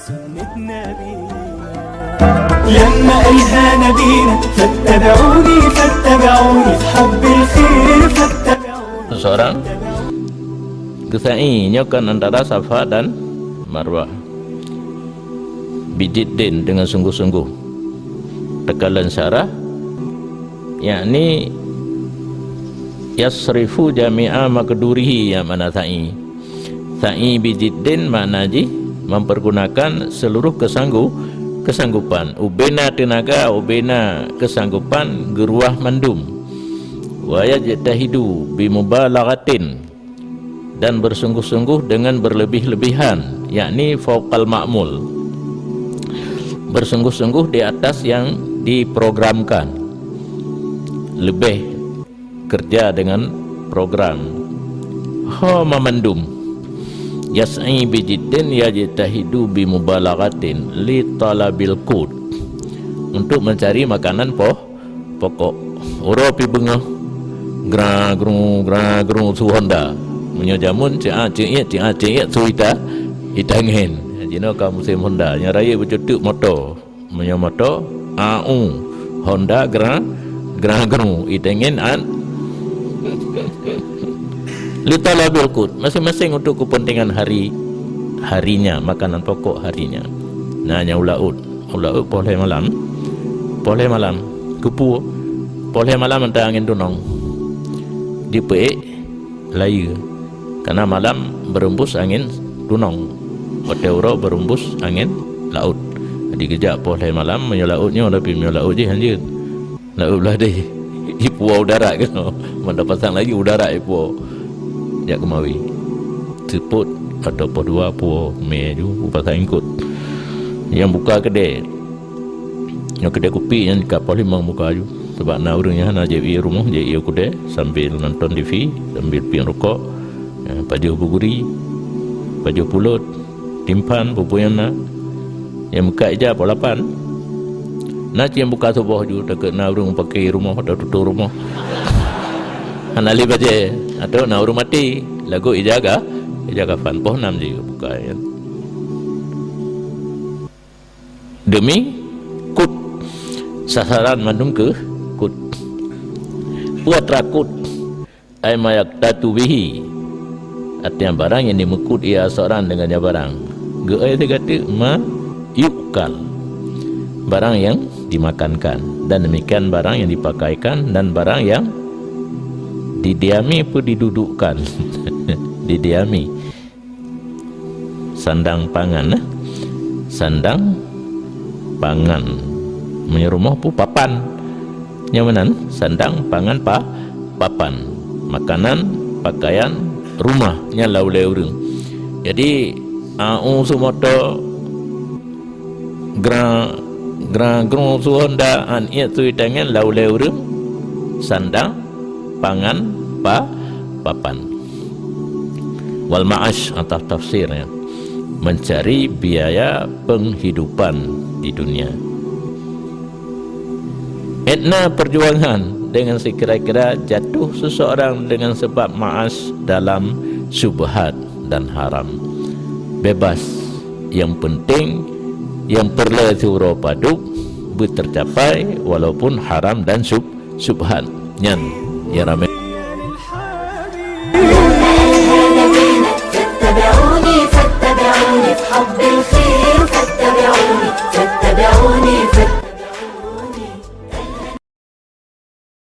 سنة نبينا لما قالها نبينا فاتبعوني فاتبعوني في حب الخير فاتبعوني. Seseorang Gesai nyokan antara Safa dan Marwah bijiddin dengan sungguh-sungguh tekalan syarah, yakni yasrifu jami'a makdurihi, yang mana sa'i bijiddin makna ji mempergunakan seluruh kesanggupan, ubena tenaga, ubena kesanggupan, geruah mandum, wa yajtahidu bimubalaghatin, dan bersungguh-sungguh dengan berlebih-lebihan, yakni fauqal ma'mul, bersungguh-sungguh di atas yang diprogramkan, lebih kerja dengan program. Mamandum yas'i bijiddin yajtahidu bimubalaghatin li talabil qut, untuk mencari makanan pokok. Ora pi bengah gra gru su Honda menyojamun cek suita itanghen jino ka musim Honda nya raya bercutuk motor menyomoto Honda gra gru itanghen an litalabil qut, masing-masing untuk kepentingan harinya, makanan pokok harinya. Nah nya ulaud poleh malam kupu poleh malam antara angin dunong di peik laya, karena malam berembus angin dunong, Oteuro berembus angin laut. Jadi kejap poleh malam menyolautnya tapi menyolaut je hanya laut belah deh ipuau udara ke mana pasang lagi udara ipuau jak kemawi seput atau dua puau meju pasang ingkut yang buka kedai, yang kedai kopi yang dekat Pos Limang buka aju, sebab nak orangnya nak jadi rumah jadi kedai sambil nonton TV sambil pian rokok, baju buguri, baju pulut, timpan pupuyana yang buka ija Pos 8 nak yang buka subuh juga dekat nak orang pakai rumah atau tutup rumah anali baje atau nak orang mati lagu ijaga fan Pos 6 juga buka ya. Demi kut sasaran mandum ke kut buat rakut ay mayak tatu bihi, artinya barang yang dimekut ia seorang dengannya barang ge ay kata ma yukal, barang yang dimakankan, dan demikian barang yang dipakaikan dan barang yang didiami pun didudukkan didiami sandang pangan sandang pangan menyerumah pu papan nyamanan sandang pangan papan makanan pakaian rumahnya laulai urang. Jadi sumoto gru su Honda an ia tu tangan laulai urang sandang pangan papan. Wal ma'ash atas tafsirnya mencari biaya penghidupan di dunia. Etna perjuangan dengan sekira-kira jatuh seseorang dengan sebab ma'as dalam syubhat dan haram. Bebas, yang penting yang perlu surau paduk tercapai walaupun haram dan syubhat. Nyan ya ramai. فاتبعوني في حب الخير